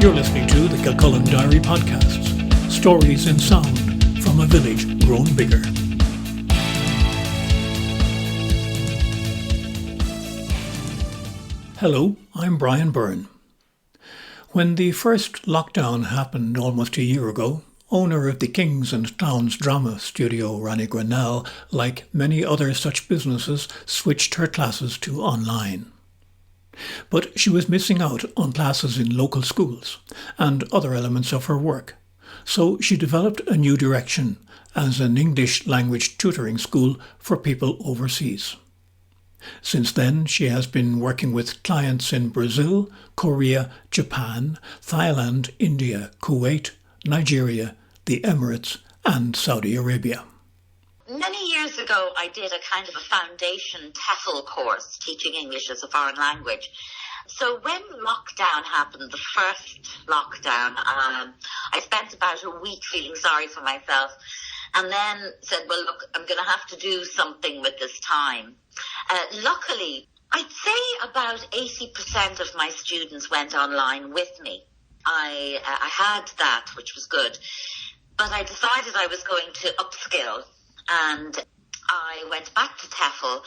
You're listening to the Kilcullen Diary Podcasts, stories in sound from a village grown bigger. Hello, I'm Brian Byrne. When the first lockdown happened almost a year ago, owner of the Kings and Towns drama studio, Rani Grennell, like many other such businesses, switched her classes to online. But she was missing out on classes in local schools and other elements of her work, so she developed a new direction as an English language tutoring school for people overseas. Since then, she has been working with clients in Brazil, Korea, Japan, Thailand, India, Kuwait, Nigeria, the Emirates and Saudi Arabia. Many years ago, I did a kind of a foundation TEFL course, teaching English as a foreign language. So when lockdown happened, the first lockdown, I spent about a week feeling sorry for myself and then said, well, look, I'm going to have to do something with this time. Luckily, I'd say about 80% of my students went online with me. I had that, which was good. But I decided I was going to upskill. And I went back to TEFL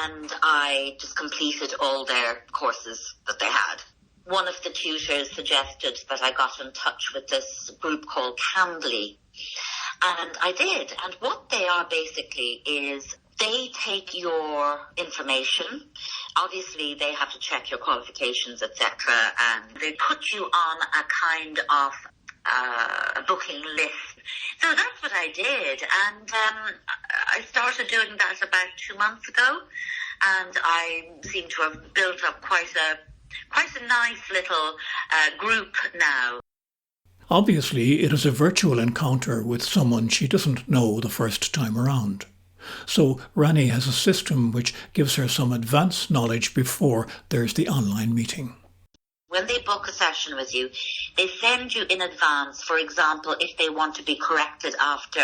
and I just completed all their courses that they had. One of the tutors suggested that I got in touch with this group called Cambly. And I did. And what they are basically is they take your information. Obviously, they have to check your qualifications, etc. And they put you on a kind of a booking list. So that's what I did, and I started doing that about 2 months ago, and I seem to have built up quite a nice little group now. Obviously, it is a virtual encounter with someone she doesn't know the first time around. So Rani has a system which gives her some advanced knowledge before there's the online meeting. When they book a session with you, they send you in advance, for example, if they want to be corrected after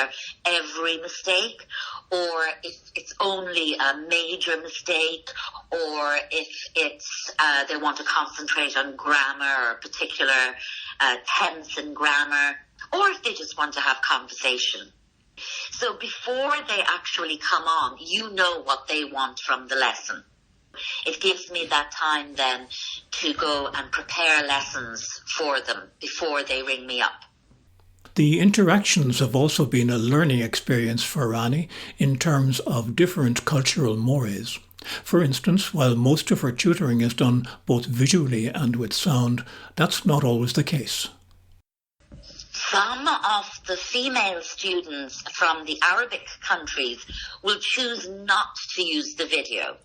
every mistake, or if it's only a major mistake, or if it's they want to concentrate on grammar or particular tense in grammar, or if they just want to have conversation. So before they actually come on, you know what they want from the lesson. It gives me that time then to go and prepare lessons for them before they ring me up. The interactions have also been a learning experience for Rani in terms of different cultural mores. For instance, while most of her tutoring is done both visually and with sound, that's not always the case. Some of the female students from the Arabic countries will choose not to use the video.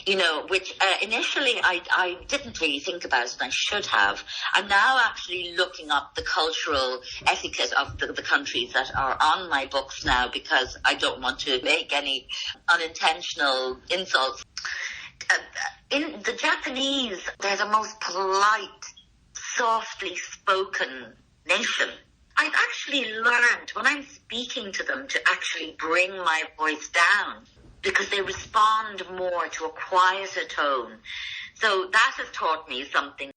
You know, which initially I didn't really think about it, and I should have. I'm now actually looking up the cultural etiquette of the countries that are on my books now, because I don't want to make any unintentional insults. In the Japanese, they're the most polite, softly spoken nation. I've actually learned when I'm speaking to them to actually bring my voice down, because they respond more to a quieter tone. So that has taught me something.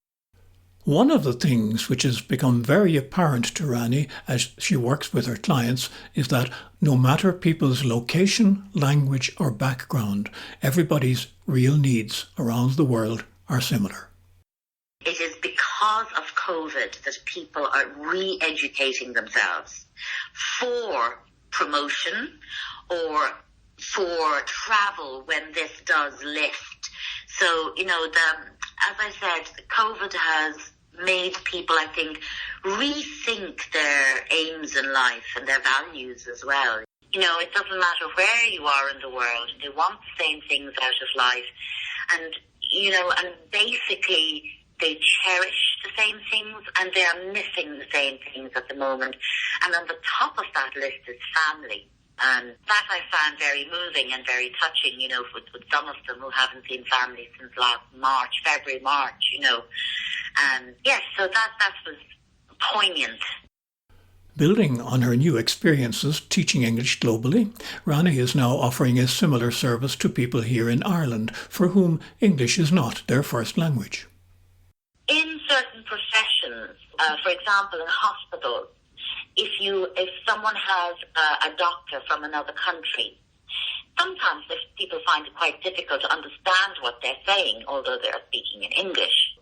One of the things which has become very apparent to Rani as she works with her clients is that no matter people's location, language or background, everybody's real needs around the world are similar. It is because of COVID that people are re-educating themselves for promotion or for travel when this does lift. So, you know, as I said, COVID has made people, I think, rethink their aims in life and their values as well. You know, it doesn't matter where you are in the world, they want the same things out of life. And, you know, and basically they cherish the same things and they are missing the same things at the moment. And on the top of that list is family. And that I found very moving and very touching, you know, with some of them who haven't seen family since last February, March, you know. And yes, so that was poignant. Building on her new experiences teaching English globally, Rani is now offering a similar service to people here in Ireland for whom English is not their first language. In certain professions, happens, for example, in hospitals, if someone has a doctor from another country, sometimes people find it quite difficult to understand what they're saying, although they're speaking in English.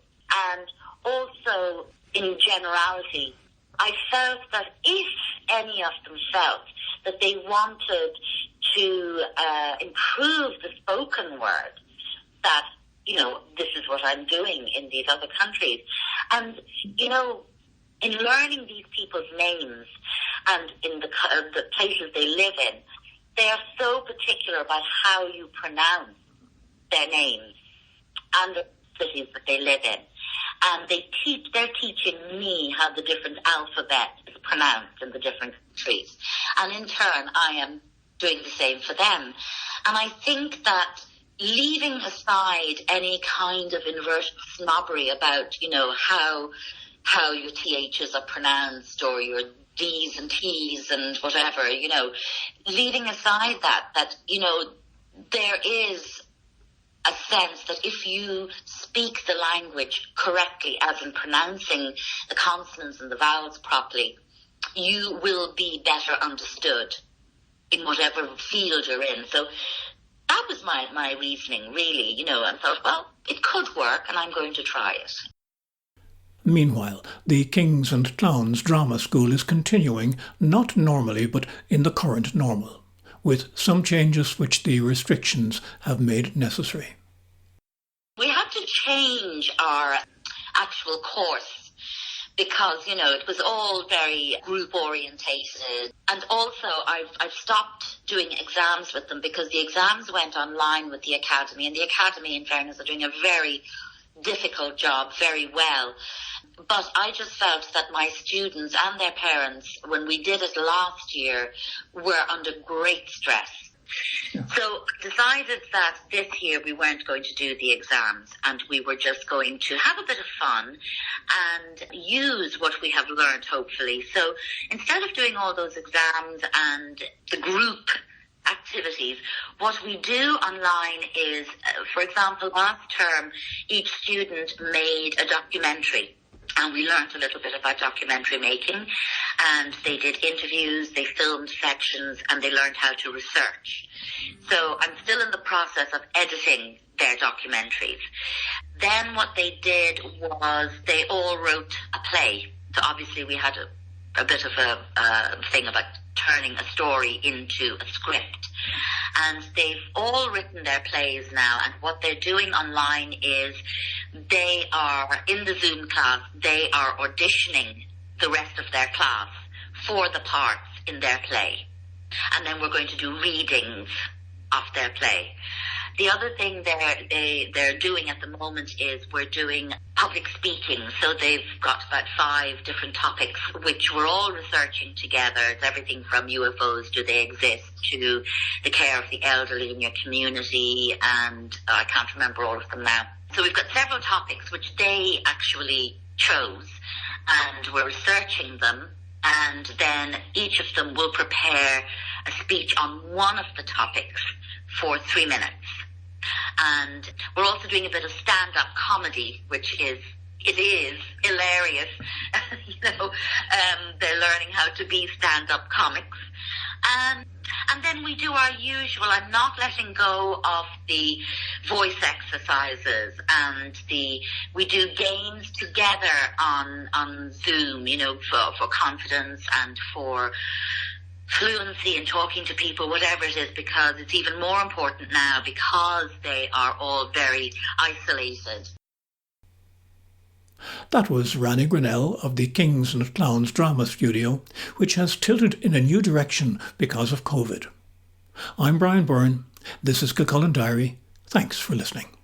And also, in generality, I felt that if any of them felt that they wanted to improve the spoken word, that, this is what I'm doing in these other countries. And, in learning these people's names and in the places they live in, they are so particular about how you pronounce their names and the cities that they live in. And they're teaching me how the different alphabet is pronounced in the different countries. And in turn, I am doing the same for them. And I think that leaving aside any kind of inverted snobbery about, how your THs are pronounced or your D's and T's and whatever, leaving aside that, there is a sense that if you speak the language correctly, as in pronouncing the consonants and the vowels properly, you will be better understood in whatever field you're in. So that was my reasoning, really, and thought, well, it could work and I'm going to try it. Meanwhile, the Kings and Clowns Drama School is continuing, not normally, but in the current normal, with some changes which the restrictions have made necessary. We had to change our actual course because, it was all very group orientated. And also I've stopped doing exams with them because the exams went online with the Academy, and the Academy, in fairness, are doing a very difficult job very well. But I just felt that my students and their parents, when we did it last year, were under great stress. Yeah. So I decided that this year we weren't going to do the exams and we were just going to have a bit of fun and use what we have learned, hopefully. So instead of doing all those exams and the group activities, what we do online is, for example, last term, each student made a documentary. And we learned a little bit about documentary making, and they did interviews, they filmed sections, and they learned how to research. So I'm still in the process of editing their documentaries. Then what they did was they all wrote a play. So obviously we had a bit of a thing about turning a story into a script. And they've all written their plays now, and what they're doing online is they are, in the Zoom class, they are auditioning the rest of their class for the parts in their play. And then we're going to do readings of their play. The other thing they're doing at the moment is we're doing public speaking. So they've got about 5 different topics, which we're all researching together. It's everything from UFOs, do they exist, to the care of the elderly in your community, and I can't remember all of them now. So we've got several topics which they actually chose, and we're researching them, and then each of them will prepare a speech on one of the topics for 3 minutes. And we're also doing a bit of stand-up comedy, which is hilarious. They're learning how to be stand-up comics. And then we do our usual, I'm not letting go of the voice exercises, and we do games together on Zoom, for confidence and for fluency in talking to people, whatever it is, because it's even more important now because they are all very isolated. That was Rani Grennell of the Kings and Clowns Drama Studio, which has tilted in a new direction because of COVID. I'm Brian Byrne. This is Kilcullen Diary. Thanks for listening.